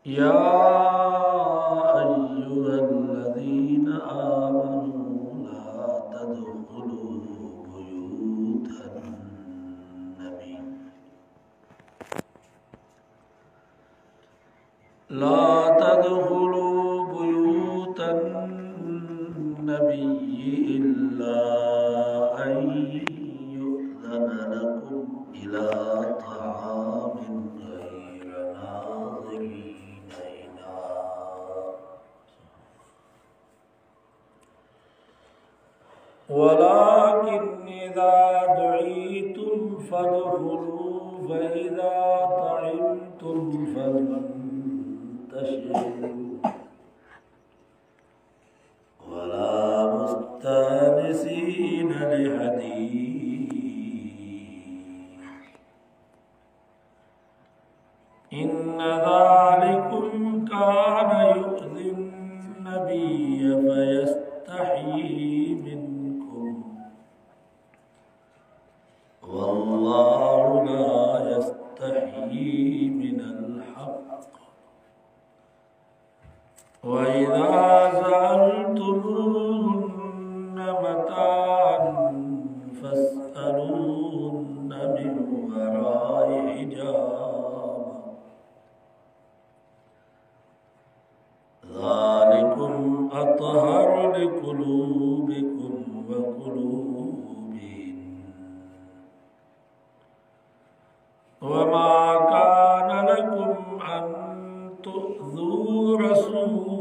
या अय्युहल्लज़ीना आमनू ला तदखुलू बुयूतन नबी ला तदखुलू बुयूतन नबी इल्ला अन युअज़न लकुम इला तआमिन गैर नाज़िरीन वलाकिन इज़ा दुईतुम फदखुलू फइज़ा तइमतुम फंतशिरू वला मुस्तअनिसीन लिहदीस इन्न ज़ालिकुम कान युअज़िन नबिय्य फयस्तही मिनकुम वल्लाहु ला यस्तही मिनल हक़्क़ वइज़ा सअल्तमूहुन्न मताअन फस्अलूहुन्न मिन वराइ हिजाब ज़ालिकुम अत्हरु लिक़ुलूबिकुम व क़ुलूबिहिन वमा कान लकुम अन तु'ज़ू रसूलल्लाहि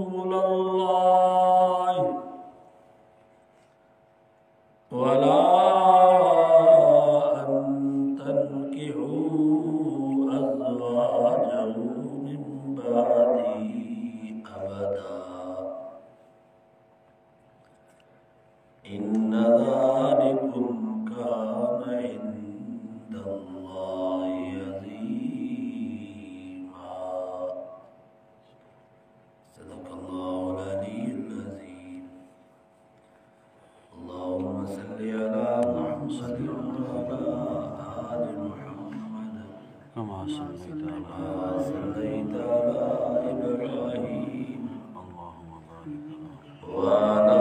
वला अन तन्किहू अज़वाजहू मिन बादिही अबदा इन्न ज़ालिकुम कान इंदल्लाहि अज़ीमा सदक़ल्लाहुल अलीयुल अज़ीम अल्लाहुम्मा सल्लि अला मुहम्मद व अला आलि मुहम्मद कमा सल्लैता अला इब्राहीम व अला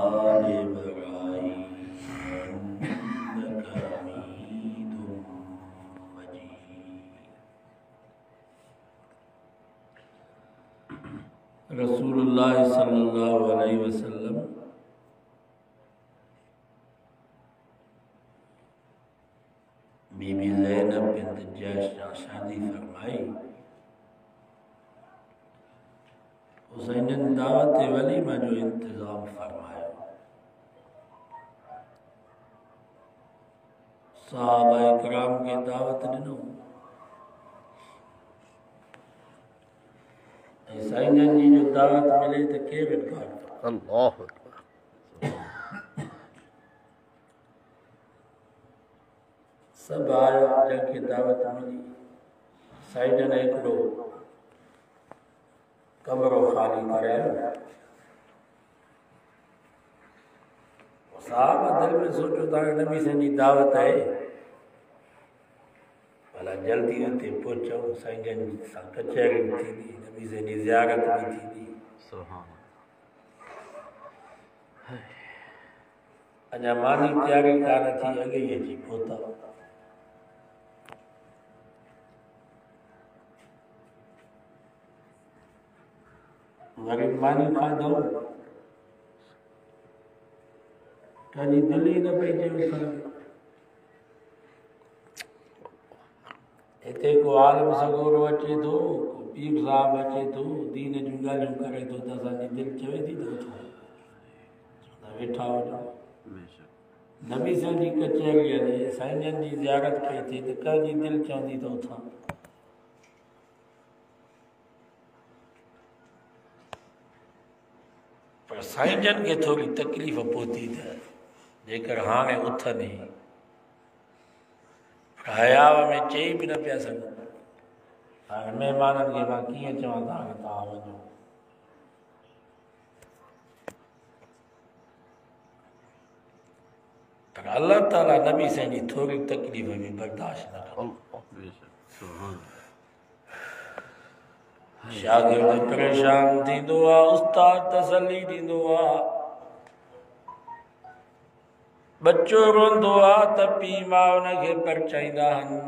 आलि इब्राहीम इन्नका हमीदुम मजीद। रसूलुल्लाह सल्लल्लाहु अलैहि वसल्लम बीबी ज़ैनब बिन्त जहश से शादी फरमाई। हुसैन दावत वलीमा जो इंतज़ाम फरमायो। सहाबा इकराम के दावत ॾिनो। साईं जी जो दावत मिले तो केर इनकार करे। अल्लाह सब आयो जंहिंखे दावत मिली। साईं ने हिकिड़ो कमरो ख़ाली करायो। साहब दिल में सोचो था नबी साईं जी दावत है, भला जल्दी उते पहुचूं। साईं जन सां कचहरी थींदी, नबी साईं जी ज़ियारत भी थींदी। अञा मानी तैयारी कान थी, अॻे ई अची पहुता। वरी मानी खाधो, कॾहिं दिलि ई न पई थिए। हिते को आलम सगोरो अचे थो, पीर साहब अचे थो, दीन जूं ॻाल्हियूं करे थो त असांजी दिलि चवे थी त उथो वेठा हुजो। नबी साईं जी कचहरीअ में साईं जन जी ज़ियारत कई थी त कंहिंजी दिलि चवंदी त उथां। पर साईं जन खे थोरी तकलीफ़ पहुती त जेकर हाणे उथनि हयाव में चई बि न पिया सघूं। हाणे महिमाननि खे मां कीअं चवां तव्हांखे तव्हां वञो। पर अल्लाह ताला नबी साईं जी थोरी तकलीफ़ बि बर्दाश्त न कंदो। शागिर्द परेशान थींदो आहे, उस्ताद तसली ॾींदो आहे, बच्चो रोंदो आहे त पीउ माउ उनखे परचाईंदा आहिनि,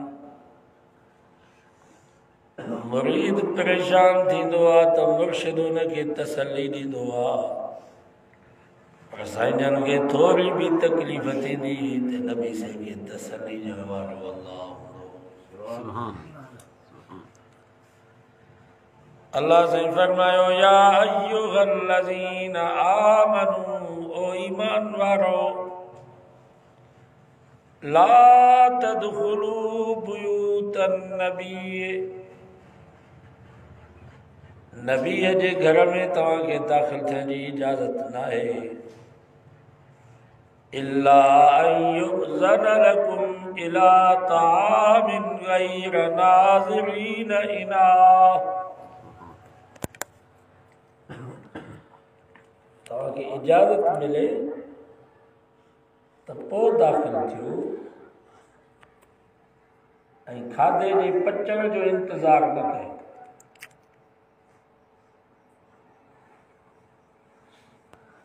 मुरीद परेशान थींदो आहे त मुर्शिद उनखे तसली ॾींदो आहे। पर साईं जन खे थोरी बि तकलीफ़ थींदी त नबी साईं खे तसली ॾियण वारो अल्लाह हूंदो। अल्लाह साईं फरमायो या अय्युहल्लज़ीना आमनू, ओ ईमान वारो, ला तदखुलू बुयूतन नबी, नबीअ जे घर में तव्हांखे दाख़िल थियण जी इजाज़त न आहे। इल्ला अन युज़न लकुम इला तामिन गैर नाज़िरीन इनाह, तव्हांखे इजाज़त मिले त पोइ दाख़िल थियो ऐं खाधे जे पचण जो इंतज़ार न कयो।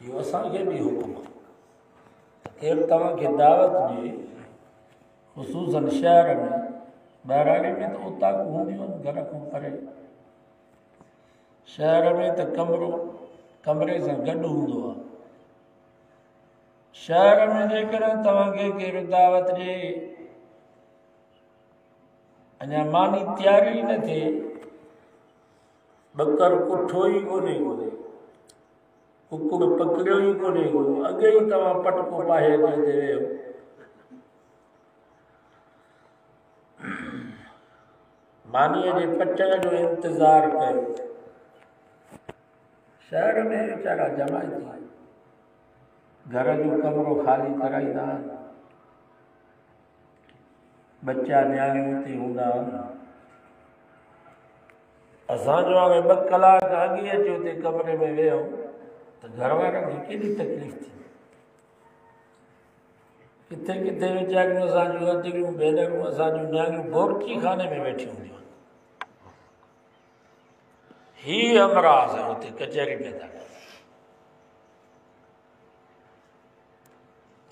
इहो असांखे बि हुकुम आहे त केरु तव्हांखे दावत ॾिए, ख़ुसूसन शहर में, ॿाहिराणे में त उतां हूंदियूं आहिनि घर खां परे, शहर में त कमरे सां गॾु हूंदो आहे। शहर में जेकॾहिं तव्हांखे केरु दावत ॾिए, अञा मानी तयारी न थिए, ॿकर कुठो ई कोन्हे, कुकुड़ पकड़ियो ई कोन्हे, अॻे ई तव्हां पटको पाए अचे वियो। मानीअ जे पचण जो इंतज़ार कयो। शहर में वीचारा जमायती घर जो कमरो ख़ाली कराईंदा आहिनि, बच्चा न्याणियूं हुते हूंदा आहिनि। असांजो हाणे 2 कलाक अॻु अची हुते कमरे में वियो त घर वारनि खे केॾी तकलीफ़ थी। किथे किथे वीचारियूं असांजूं अजड़ियूं भेनरूं, असांजूं न्याणियूं बोरची खाने में वेठियूं हूंदियूं। ही अमराज़ हुते कचहरी में था।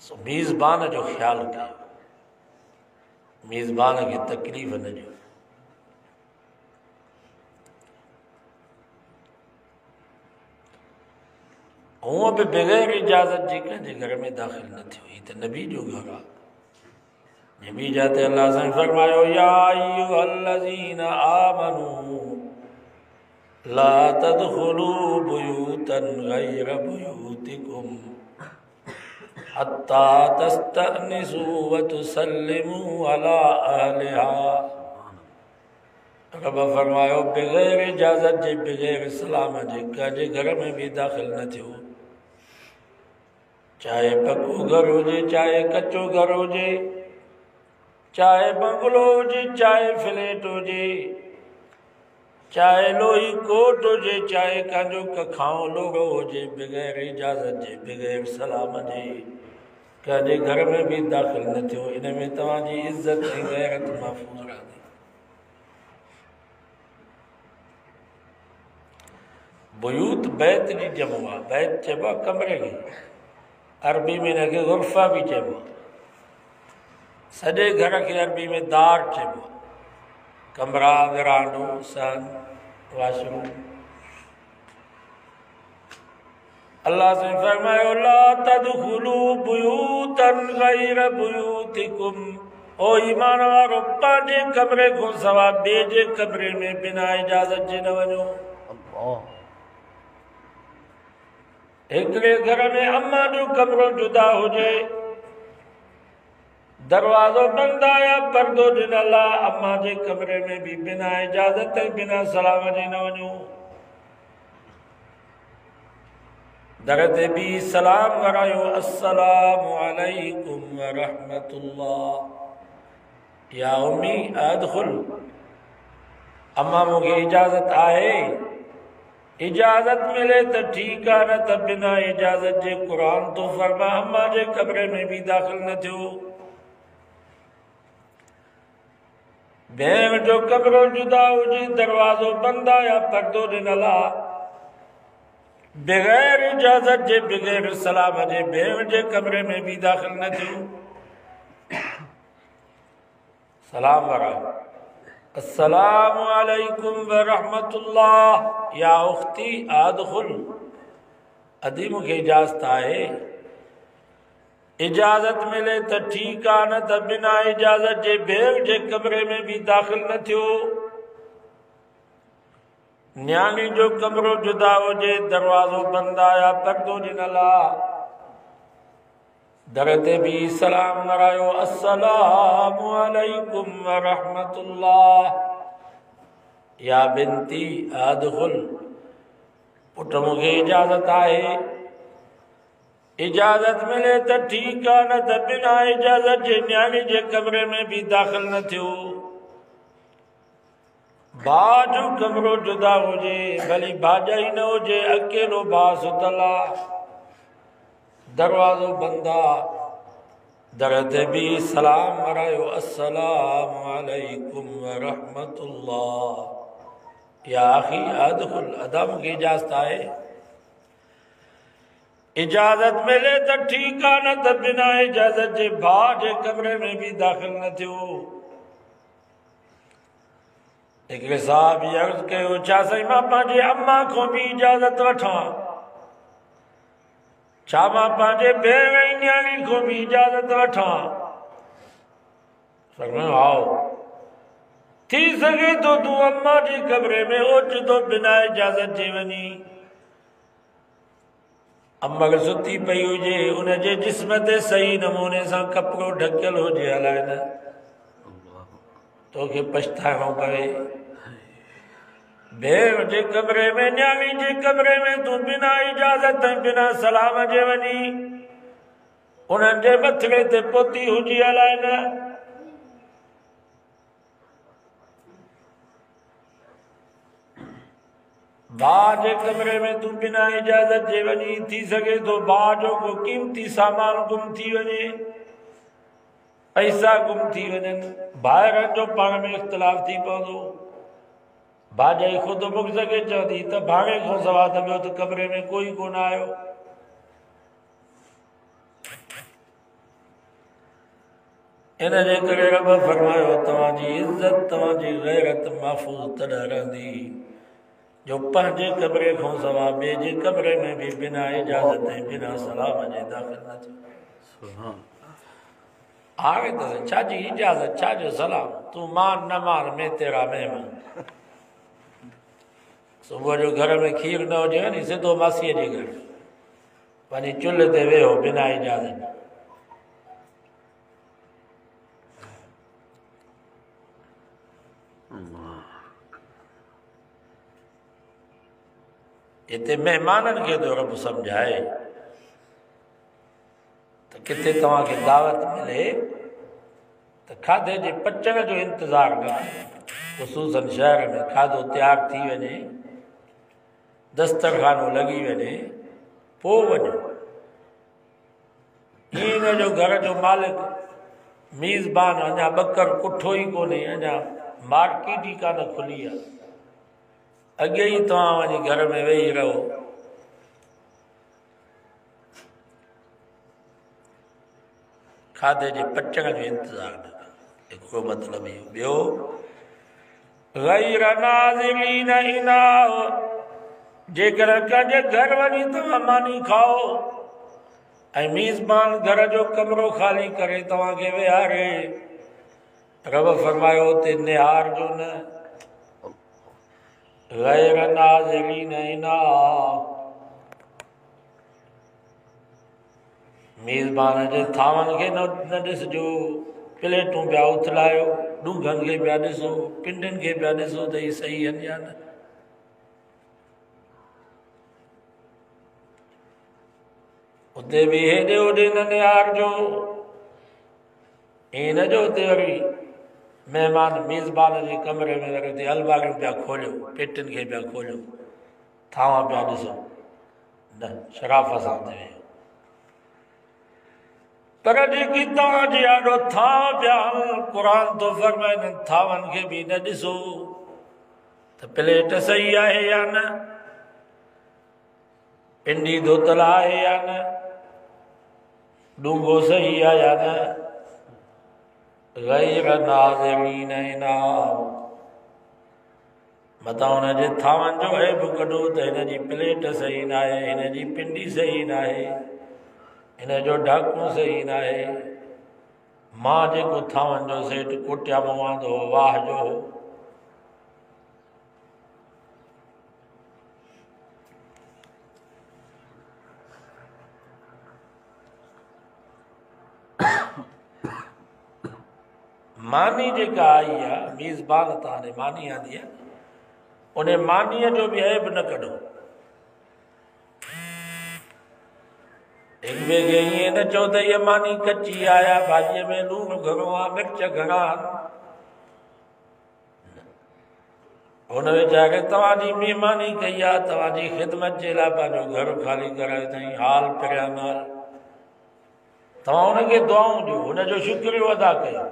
सो मेज़बान जो ख्याल कयो, मेज़बान खे तकलीफ़ न ॾियो। हूअं बि बग़ैर इजाज़त जे कंहिंजे घर में दाख़िल न थियो। ही त नबी जो घर आहे। नबी जाते अल्लाह साईं फरमायो या अय्युहल्लज़ीना आमनू ला तदखुलू बुयूतन गैर बुयूतिकुम हत्ता तस्तअनिसू व तुसल्लिमू अला अहलिहा। रब फरमायो बग़ैर इजाज़त जे, बग़ैर सलाम जे कंहिंजे घर में भी दाख़िल न थियो। चाहे पक्को घर हुजे, चाहे कच्चो घर हुजे, चाहे बंगलो हुजे, चाहे फ्लैट हुजे, चाहे लोही कोट हुजे, चाहे कंहिंजो कखाओ लोड़ो हुजे, बग़ैर इजाज़त जे, बग़ैर सलाम जे कंहिंजे घर में भी दाख़िल न थियो। इन में तव्हांजी इज़त ऐं गैरत महफूज़ रहंदी। बुयूत बैत जी जमो आहे। बैत चइबो आहे कमरे खे, अरबी में हिनखे गुरफ़ा बि चइबो आहे। सॼे घर खे अरबी में दार चइबो आहे। कमरा, विरांडो, सन, वाशरूम। अल्लाह से फरमायो ला तदखुलू बुयूतन गैर बुयूतिकुम, ओ ईमान वारो पंहिंजे कमरे को सवा ॿिए जे कमरे में बिना इजाज़त जे न वञो। हिकिड़े घर में अम्मा जो कमरो जुदा हुजे, दरवाजो बंद आया, पर्दो ॾिनल आहे, अम्मा जे कमरे में भी बिना इजाज़त बिना सलाम जे न वञो। दर ते भी सलाम करायो, अस्सलामु अलैकुम व रहमतुल्लाह, या उम्मी अदखुल, अम्मा मूंखे इजाज़त आहे, इजाज़त मिले तो ठीक है, न तो बिना इजाज़त जे कुरान तो फरमा अम्मा जे कमरे में भी दाखिल न थियो। भेण जो कमरो जुदा हुजे, दरवाजो बंद आया, पर्दो ॾिनल आहे, बगैर इजाज़त जे बगैर सलाम जे भेण जे कमरे में भी दाखिल न थियो। सलाम वरायो, अस्सलामु अलैकुम व रहमतुल्लाह, या उख्ती आदखुल, अदी मूंखे इजाज़त आहे, इजाज़त मिले तो ठीक है, न तो बिना इजाज़त जे भेण जे कमरे में भी दाखिल न थियो। न्याणी जो कमरो जुदा हुजे, दरवाजो बंद आया, पर्दो ॾिनल आहे, दर ते भी सलाम करायो, अस्सलामु अलैकुम व रहमतुल्लाह, या बिनती आदखुल, पुट मूंखे इजाज़त आहे, इजाज़त मिले तो ठीक है, न तो बिना इजाज़त जे न्याणी जे कमरे में भी दाखिल न थियो। भाउ जो कमरो जुदा हुजे, भली भाॼाई न हुजे, अकेलो भाउ सुतल आहे, दरवाजो बंद आहे, दर ते भी सलाम करायो, अस्सलामु अलैकुम व रहमतुल्लाह, या अखी अदखुल, अदा मूंखे इजाज़त आहे, इजाज़त मिले तो ठीक है, न तो बिना इजाज़त जे भाउ जे कमरे में भी दाखिल न थियो। हिकिड़े साहब अर्ज़ कयो, छा साईं मां पंहिंजे अम्मा को भी इजाज़त वठां, छा मां पंहिंजे भेण ऐं न्याणी को भी इजाज़त वठां? फरमायो आओ, थी सके तो तूं अम्मा जे कमरे में ओचितो बिना इजाज़त जे वञी। अम्मा अगर सुती पई हुजे, उनजे जिस्म ते सही नमूने सां कपिड़ो ढकियल हुजे, हलाए न तोखे पछताइणो पवे। भेण जे कमरे में, न्याणी जे कमरे में तूं बिना इजाज़त बिना सलाम जे वञी, उन्हनि जे मथड़े ते पोती हुजी, हलाए न। भाउ जे कमरे में तूं बिना इजाज़त जे वञी, थी सके तो भाउ जो को कीमती सामान गुम थी वञे, पैसा गुम थी वञनि, भाइरनि जो पाण में इख़्तिलाफ़ थी पवंदो, भाॼाई ख़ुदि मुक सके चवंदी त भाणे खां सवाइ त ॿियो त कमरे में कोई कोन आयो। इन जे करे रब फरमायो, तव्हांजी इज़त, तव्हांजी गैरत महफ़ूज़ तॾहिं रहंदी जो पंहिंजे कमरे खां सवाइ ॿिए जे कमरे में भी बिना इजाज़त ऐं बिना सलाम जे दाख़िल न थियो। आवे त छाजी इजाज़त, छाजो सलाम, तूं मान न मान, में तेरा मेहमान। सुबुह जो घर में खीर न हुजे नी, सिधो मासीअ जे घर वञी चुल्हि ते वेहो बिना इजाज़त। हिते महिमाननि खे तो रब सम्झाए त किथे तव्हांखे दावत मिले त खाधे जे पचण जो इंतज़ार न कयो, ख़ुसूसन शहर में खाधो तयारु थी वञे, दस्तरखानो लॻी वञे, पोइ वञो। ईअं जो घर जो मालिक मीज़बान अञा ॿकर कुठो ई कोन्हे, अञा मार्केट ई कान खुली आहे, अॻे ई तव्हां वञी घर में वेही रहो। खाधे जे पचण जो इंतज़ार न कयो, हिकिड़ो मतिलबु इहो। ॿियो, गैर नाज़िरीन इनाह, जेकर कंहिंजे घर वञी तव्हां मानी खाओ ऐं मीज़बान घर जो कमरो ख़ाली करे तव्हांखे विहारे, रब फरमायो ते निहार जो न गैर नाज़रीन इना मेज़बान जे थावन खे न ॾिसजो प्लेटूं पिया उथलायो ॾूंघनि खे पिया ॾिसो पिंडनि खे पिया ॾिसो त ही सही आहिनि या न उते बि हेॾे होॾे न निहारजो ईअं न जो उते वरी महिमान मेज़बान जे कमरे में वरी उते अलमारियूं पिया खोलियो पेटियुनि खे पिया खोलियो थांवा पिया ॾिसो न शराफ़ सां थी वियो पर जेकी तव्हांजे आॾो थांवा पिया क़ुर थो फरमाए हिननि थांवनि खे बि न ॾिसो त प्लेट सही आहे या न पिंडी धोतल आहे या न ॾूंघो सही आहे या न गैर नाज़रीन इना मतां हुनजे थांवनि जो ऐब कढो त हिन जी प्लेट सही न आहे हिन जी पिंडी सही न आहे हिन जो ढाकू सही न आहे मां जेको थांवनि जो सेठ कुटिया मवांदो वाह जो मानी जेका आई आहे मेज़बान तां मानी आंदी आहे उन मानीअ जो बि ऐब न कढो हिक ॿिए खे ईअं न चओ त हीअ मानी कची आया भाॼीअ में लूणु घणो आहे मिर्च घणा आहिनि हुन वीचारे तव्हांजी महिमानी कई आहे तव्हांजी ख़िदमत जे लाइ पंहिंजो घर ख़ाली करायो अथई हाल पिरिया माल तव्हां हुनखे दुआऊं ॾियो हुनजो शुक्रियो अदा कयो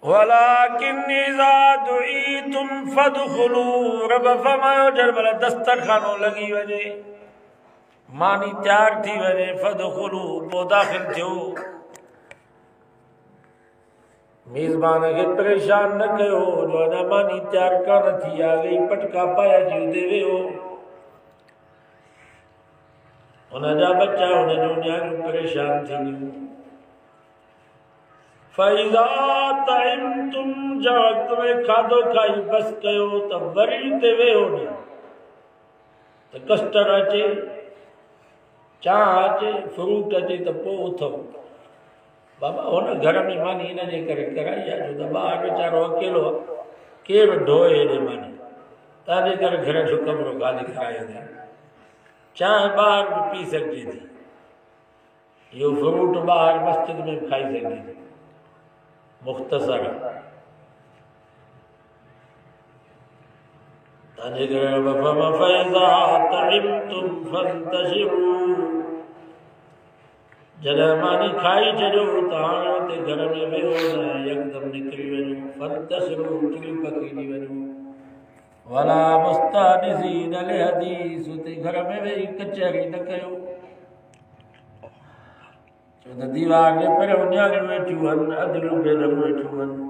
वलाकिन इज़ा दुईतुम फदखुलू रब फरमायो जॾहिं महिल दस्तरखानो लॻी वञे मानी तयारु थी वञे फदखुलू पोइ दाख़िल थियो मेज़बान खे परेशान न कयो जो अञा मानी तयारु कान थी आहे अॻे पटका पाया जी उते वेहो हुनजा बच्चा हुनजो न्याणियूं परेशान थींदियूं फ़इज़ा तइमतुम जब वक़्त में खाधो खाई बस कयो त वरी ते वेहो न त कस्टर्ड अचे चांहि अचे फ्रूट अचे त पोइ उथो बाबा हुन घर में मानी हिन जे करे कराई आहे छो त ॿार वीचारो अकेलो आहे केरु ढोए हेॾे मानी तव्हांजे करे घर जो कमिरो ख़ाली करायो अथई चांहि ॿाहिरि बि पी सघिजे थी इहो फ्रूट ॿाहिरि मस्जिद में बि खाई सघिजे थी मुख़्तसर तव्हांजे घर फ़इज़ा तइमतुम फंतशिरू जॾहिं मानी खाई छॾियो त हाणे हुते घर में वेहो न यकदमि निकिरी वञो फंतशिरू टिड़ी पकिड़ी वञो वला मुस्तानिसीन लिहदीस उते घर में वेही कचहरी न कयो छो त दीवार जे पहिरियों न्याणियूं वेठियूं आहिनि अदलियूं बेदरूं वेठियूं आहिनि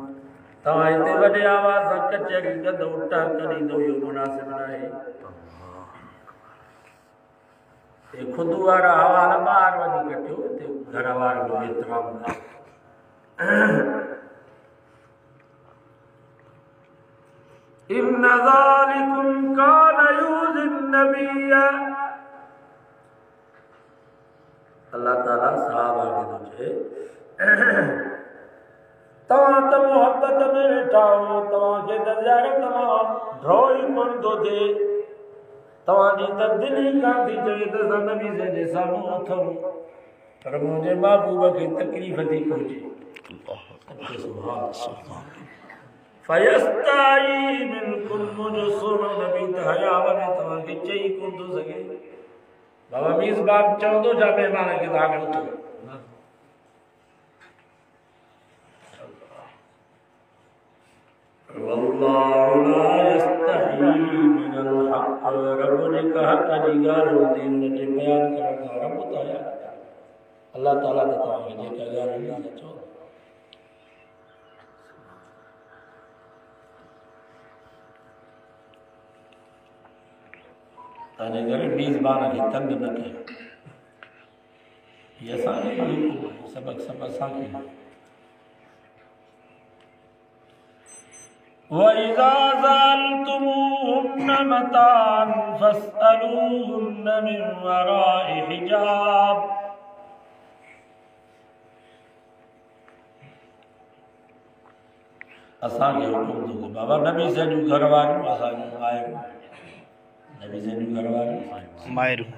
तव्हां हिते वॾे आवाज़ सां कचहरी कंदो टहक ॾींदो इहो मुनासिब न आहे ख़ुदि वारा हवाला ॿाहिरि वञी कटियो हिते घर वारनि जो एतिराम न इन ज़ालिकुम कान यूज़ि नबिय्य अल्लाह ताला सहाबा खे थो चए तव्हां त मोहबत में वेठा हो तव्हांखे त ज़ाहिर तमामु ड्रॉ ई कोन थो थिए तव्हांजी त दिलि ई कान थी चए त असां नबी जे साम्हूं उथूं पर मुंहिंजे महबूब खे तकलीफ़ थी पहुचे फयस्ताई मिनकुम मुझो सोनो नबी त हया वने तव्हांखे चई कोन थो सघे बाबा मेज़बान चवंदो छा महिमान खे तव्हां उथो वल्लाहु ला यस्तही मिनल हक़ रब ने कहा जी ॻाल्हि हूंदी हुनखे बयान करण खां रब ताया अल्लाह ताला त तव्हांखे जेका ॻाल्हि हूंदी चओ तव्हांजे घर मेज़बान खे तंग न कयो ये सबक सब असांखे वइज़ा ज़अल्तुमूहुन्ना मताअन फ़स्अलूहुन्ना मिन वराइ हिजाब। असांखे हुकुम थो बाबा नबी से जूं घर वारियूं असांजूं माइरूं, नबी से जूं घर वारियूं माइरूं,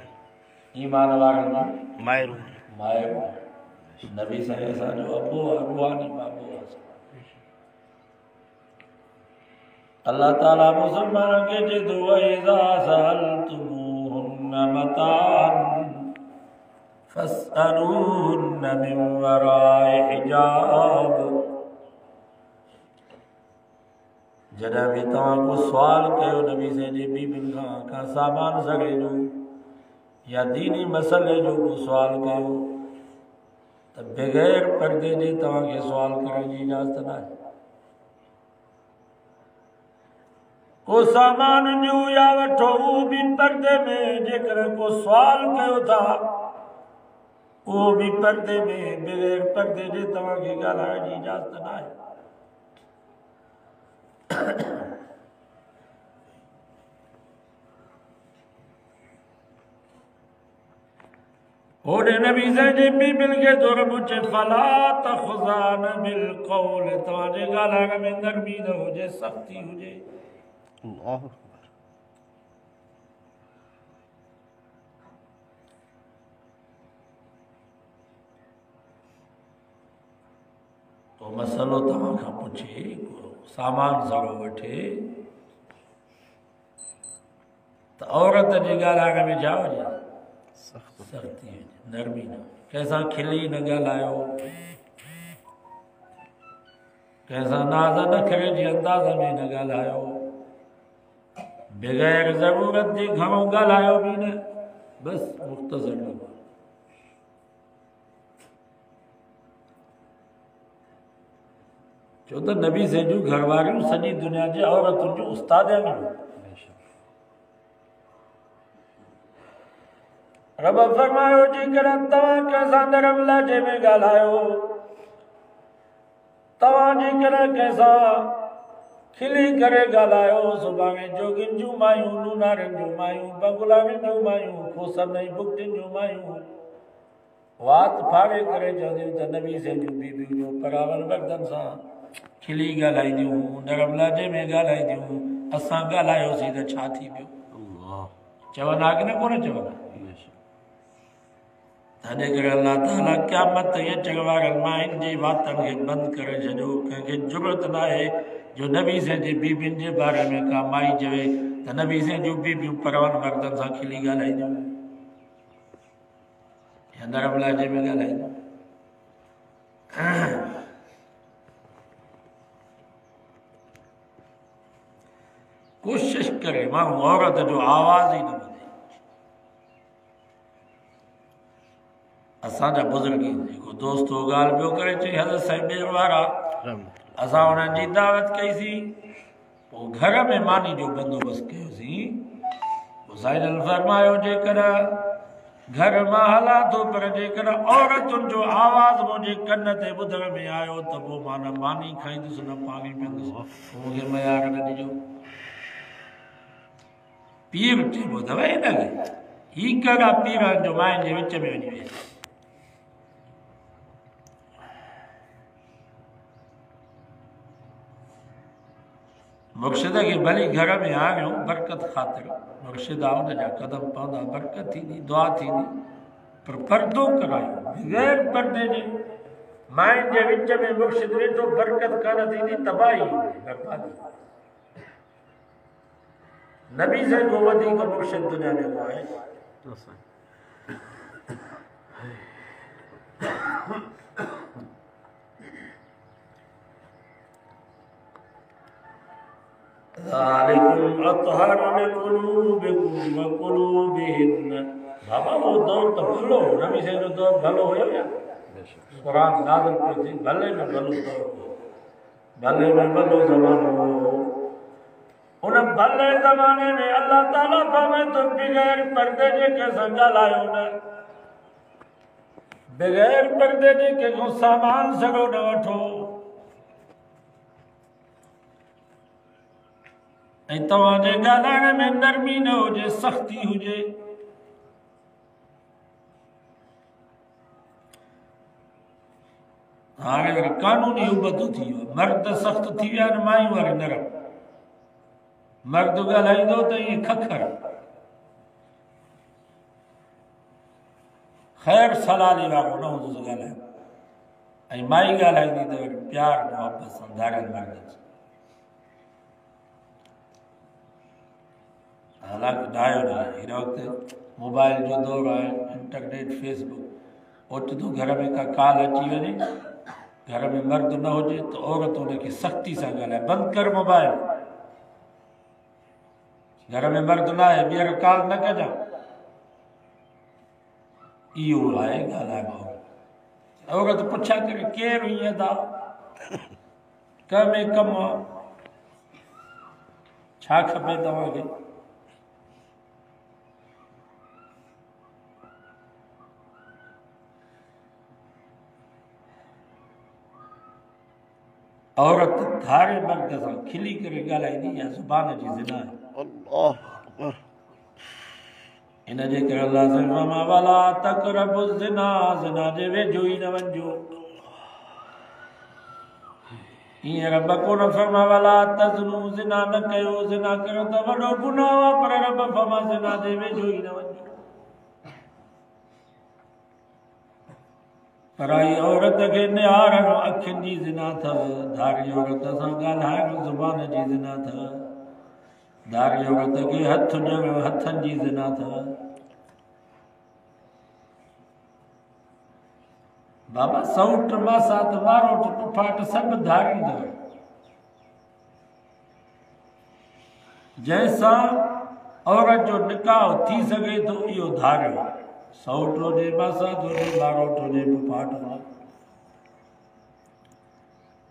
ईमान वारनि माइरूं माइरूं, नबी से असांजो अबो आहे, रूहानी बाबो आहे। अल्लाह ताला मुसलमाननि खे चए थो वइज़ा ज़अल्तुमूहुन्ना मताअन फ़स्अलूहुन्ना मिन वराइ हिजाब। जॾहिं बि तव्हां को सुवाल कयो नबी से जी बीबियुनि खां का सामान सॻे जो या दीनी मसइले जो को सुवाल कयो त बग़ैर पर्दे जे तव्हांखे सुवाल करण जी इजाज़त न आहे। को सामान ॾियो या वठो उहो बि पर्दे में, जेकर को सुवाल कयो था उहो बि पर्दे में, बग़ैर पर्दे जे तव्हांखे ॻाल्हाइण जी इजाज़त न आहे। होॾे नबी साईं जे बीबियुनि खे तो रब चए फला तख़्ज़ान बिल क़ौल, तव्हांजे ॻाल्हाइण में नरमी न हुजे, सख़्ती हुजे। अल्लाहु अकबर। तो मसलो तव्हां खां पुछे, सामान सॻो वठे त औरत जे ॻाल्हाइण में छा हुजे, सख़्ती हुजे, नरमी न। कंहिंसां खिली न ॻाल्हायो, कंहिंसां नाज़ नखरे जे अंदाज़ में न ॻाल्हायो, बग़ैर ज़रूरत जे घणो ॻाल्हायो बि न, बसि मुख़्तसर न। छो त नबी से जूं घर वारियूं सॼी दुनिया जे औरतुनि जूं उस्तादियूं आहिनि। रब फरमायो जेकर तव्हां कंहिंसां नरम लहजे में ॻाल्हायो, तव्हां जेकर कंहिंसां खिली करे ॻाल्हायो, सुभाणे जोगियुनि जूं मायूं, लूनारनि जूं मायूं, बगुलाउनि जूं मायूं, खोसनि ऐं बुकटियुनि जूं मायूं वात फाड़े करे चवंदियूं त नबी से जूं बीबियूं जो परावल वरदनि सां खिली ॻाल्हाईंदियूं, नरम लहजे में ॻाल्हाईंदियूं। असां ॻाल्हायोसीं त छा थी पियो, चवंदा की न कोन चवंदा। तॾहिं करे अल्लाह ताला क़यामत ताईं अचण वारनि मायुनि जी वातनि खे बंदि करे छॾियो। कंहिंखे ज़रूरत न आहे जो नबी से जी बीबियुनि जे बारे में का माई चवे त नबी से जूं बीबियूं परवन मर्दनि सां खिली ॻाल्हाईंदियूं या नरम लहजे में ॻाल्हाईंदियूं। कोशिश करे माण्हू औरत जो आवाज़ ई न ॿुधे। असांजा बुज़ुर्ग जेको दोस्त हो ॻाल्हि पियो करे चई हज़रत साईं ॿेर वारा, असां उन्हनि जी दावत कईसीं, पोइ घर में मानी जो बंदोबस्तु कयोसीं। पोइ साईं फरमायो जेकर घर मां हलां थो, पर जेकर औरतुनि जो आवाज़ मुंहिंजे कन ते ॿुधण में आयो त पोइ मां न मानी खाईंदुसि न पाणी पीअंदुसि, मूंखे मयार न ॾिजो। पीर चइबो अथव हिनखे, ही कहिड़ा पीर जो माइनि जे विच में वञी विया। मुर्शिद खे भली घर में आणियो बरकत ख़ातिर, मुर्शिद आहे हुनजा कदम पवंदा, बरकत थींदी, दुआ थींदी, पर पर्दो करायो बग़ैर पर्दे जे। माइनि जे विच में मुर्शिद वेठो, बरकत कान थींदी, तबाही बर्बादी। नबी से को वधीक मुर्शिद दुनिया में को आहे? ज़ालिकुम अत्हरु लिक़ुलूबिकुम व क़ुलूबिहिन्न। बाबा वो दौर तो भलो, नबी से जो दौर भलो हुयो या कुरान नाज़िल पियो थी, भले में भलो दौर, भले में भलो ज़मानो। उन भले ज़माने में अल्लाह ताला फरमाए तो बग़ैर पर्दे जे कंहिंसां ॻाल्हायो न, बगैर पर्दे जे कंहिंजो सामान सॼो न वठो ऐं तव्हांजे ॻाल्हाइण में नरमी न हुजे सख़्ती हुजे हाणे वरी कानूनी उबतूं थी वियो मर्द सख़्त थी विया आहिनि मायूं वारी नरम मर्द ॻाल्हाईंदो त ईअं खखर ख़ैर सलाली वारो न हूंदुसि ॻाल्हाए ऐं माई ॻाल्हाईंदी त वरी प्यार मोहबत सां धारियल मर्द हालांकि डायो न आहे हिन वक़्तु मोबाइल जो दौरु आहे इंटरनेट फेसबुक ओचितो घर में का कॉल अची वञे घर में मर्द न हुजे त औरत उनखे सख़्ती सां ॻाल्हाए बंदि कर मोबाइल घर में मर्द न आहे ॿीहर कॉल न कजां इहो आहे ॻाल्हाइणो औरत पुछा करे केरु ईअं था कंहिंमें कमु आहे छा खपे तव्हांखे औरत धारे मर्द सां खिली करे ॻाल्हाईंदी या ज़ुबान जी ज़िना आहे इन जे करे अल्लाह फरमाया वला तक़रबु ज़िना ज़िना जे वेझो ई न वञिजो हींअर रब कोन फरमाया वला तज़्नु ज़िना न कयो ज़िना कयो त वॾो गुनाह आहे पर रब फरमाया ज़िना जे वेझो ई न वञिजो पराई औरत खे निहारणु अखियुनि जी ज़िना अथव धारी औरत सां ॻाल्हाइणु ज़ुबान जी ज़िना अथव धारी औरत खे हथु ॾियणु हथनि जी ज़िना अथव बाबा सौट मासात मारोट पुफाट सभु धारी अथव जंहिंसां औरत जो निकाह थी सघे थो इहो धारियो सौट हुजे मासात हुजे मारोट हुजे पुफाट हुजे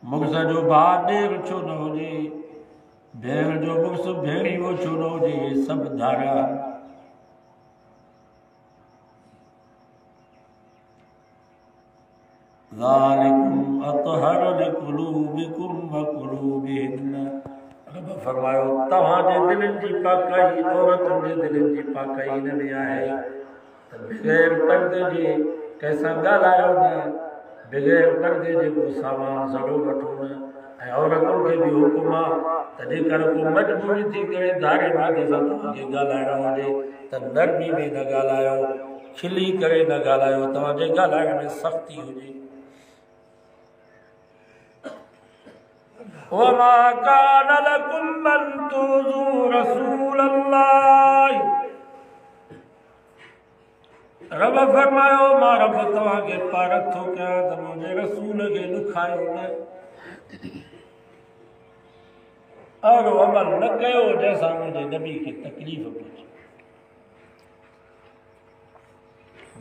मुड़ुस जो भाउ ॾेर छो न हुजे भेण जो मुड़ुस भेणीअ छो न हुजे इहे सभु धारिया ज़ालिकुम अतहर लिक़ुलूबिकुम व क़ुलूबिहिन्न रब फरमायो तव्हांजे दिलनि जी पाकाई औरतुनि जे दिलनि जी पाकाई हिन में आहे बग़ैर पर्दे जे कंहिंसां ॻाल्हायो न बग़ैर पर्दे जे को सामान सॼो वठो न ऐं औरतुनि खे बि हुकुम आहे त जेकर को मजबूरी थी करे धारे मर्द सां तव्हांखे ॻाल्हाइणो हुजे त नरमी में न ॻाल्हायो खिली करे न ॻाल्हायो तव्हांजे ॻाल्हाइण में सख़्ती हुजे वमा कान लकुम अन तुज़ू रसूल अल्लाह रब फरमायो मां रब तव्हांखे पारक थो कयां त मुंहिंजे रसूल खे ॾुखायो न अहिड़ो अमल न कयो जंहिंसां मुंहिंजे नबी खे तकलीफ़ पहुचे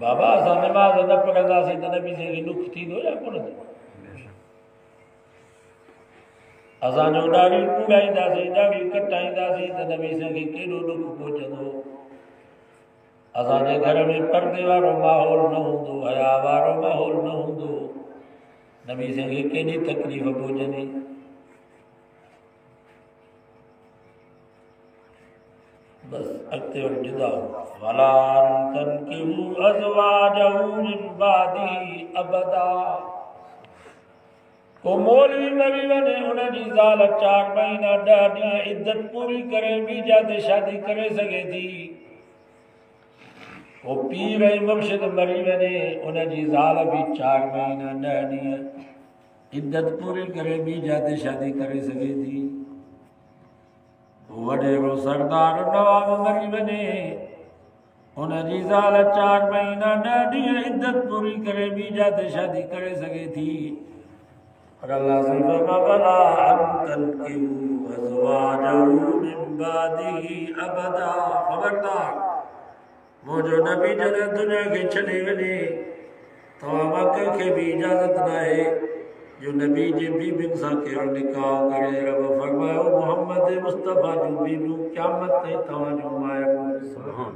बाबा असां नमाज़ न पढ़ंदासीं त नबी खे ॾुख थींदो या कोन थींदो असांजो ॾाढ़ी कूड़ाईंदासीं ॾाढ़ी कटाईंदासीं त नबी खे केॾो ॾुख पहुचंदो असांजे घर में पर्दे वारो माहौल न हूंदो हया वारो माहौल न हूंदो नबी खे केॾी तकलीफ़ पहुचंदी बस अॻिते वरी जुदा वला तनकिहू अज़वाजहू मिन बादी अबदा को मौलवी मरी वञे उनजी ज़ाल 4 महीना 10 ॾींहं इद्दत पूरी करे ॿी जाते शादी करे सघे थी वो पीर ऐं मुर्शिद मरी वञे उनजी ज़ाल बि 4 महीना 10 ॾींहं इद्दत पूरी करे ॿी जाते शादी करे सघे थी वॾेरो सरदार नवाब मरी वञे उनजी ज़ाल 4 महीना 10 ॾींहं इद्दत पूरी करे ॿी जाते शादी करे सघे थी पर अल्लाह से फरमाया अन्तनकिहू अज़वाजहू मिन बादी अबदा खबरदार मुंहिंजो नबी जॾहिं दुनिया खे छॾे वञे तव्हां कंहिंखे बि इजाज़त न आहे जो नबी जे बीबियुनि सां कहिड़ो निकाह करे रब फरमायो मोहम्मद मुस्तफ़ा जूं बीबियूं क़यामत ताईं तव्हांजो माइरूं। सुभान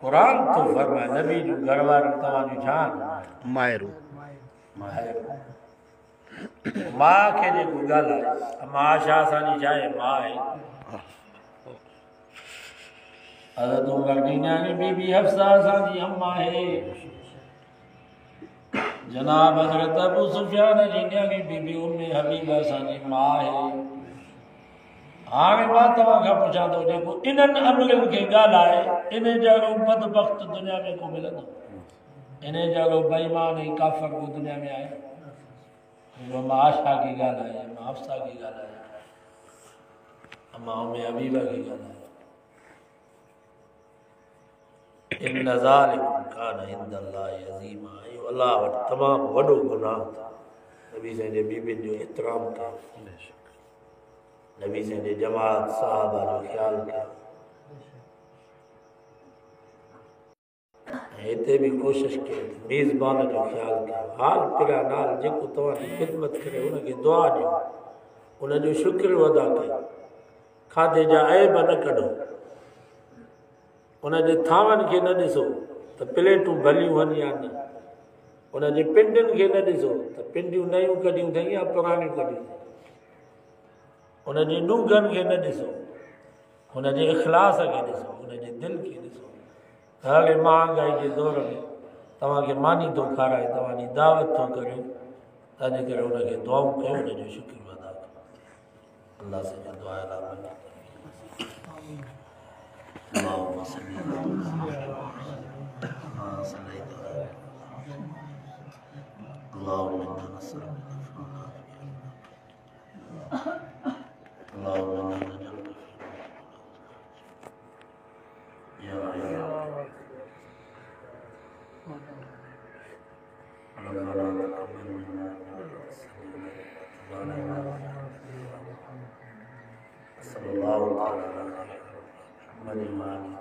कुरान तो फरमाए नबी जो घर वारनि तव्हांजूं जान मायरू मां खे जेको ॻाल्हाए मां छा असांजी छा आहे मां आहे हज़रत उमर ॾींदानी बीबी हफ्सा असांजी अम्मा आहे जनाब हज़रत अबू सुफियान ॾींदानी बीबी उम्मे हबीबा असांजी मां आहे हाणे मां तव्हां खां पुछां थो जेको इन्हनि अमलनि खे ॻाल्हाए इन जहिड़ो बदबख़्त दुनिया में को मिलंदो इन जहिड़ो बेईमान ऐं काफ़िर को दुनिया में आहे मां आशा की ॻाल्हि आहे मां हफ्सा की ॻाल्हि आहे मां उम्मे हबीबा की ॻाल्हि आहे इन ज़ालिकुम कान इंदल्लाहि अज़ीमा इहो अल्लाह वटि तमामु वॾो गुनाह नबी साईं जे बीबियुनि जो एतिराम कयो नबी साईं जे जमात साहबा जो ख़्यालु कयो हिते भी कोशिश कयो मेज़बान जो ख़्यालु कयो हाल पिरा नाल जेको तव्हांजी ख़िदमत करे उनखे दुआ ॾियो उनजो शुक्र अदा कयो खाधे जा ऐब न कढो उनजे थांवनि खे न ॾिसो त प्लेटूं भलियूं आहिनि या न उनजे पिंडियुनि खे न ॾिसो त पिंडियूं नयूं कढियूं अथई या पुराणियूं कढियूं अथई उनजे ॾूंघनि खे न ॾिसो उनजे इख़लास खे ॾिसो उनजे दिलि खे ॾिसो हाणे महांगाई जे दौर में तव्हांखे मानी थो खाराए तव्हांजी दावत थो करे तंहिंजे करे उनखे दुआऊं कयो उनजो शुक्र अदा कयो अल्लाह सॼी दुआ اللهم صل على اللهم انا نسألك اللهم انا نجعلك يا صلى الله تعالى على محمد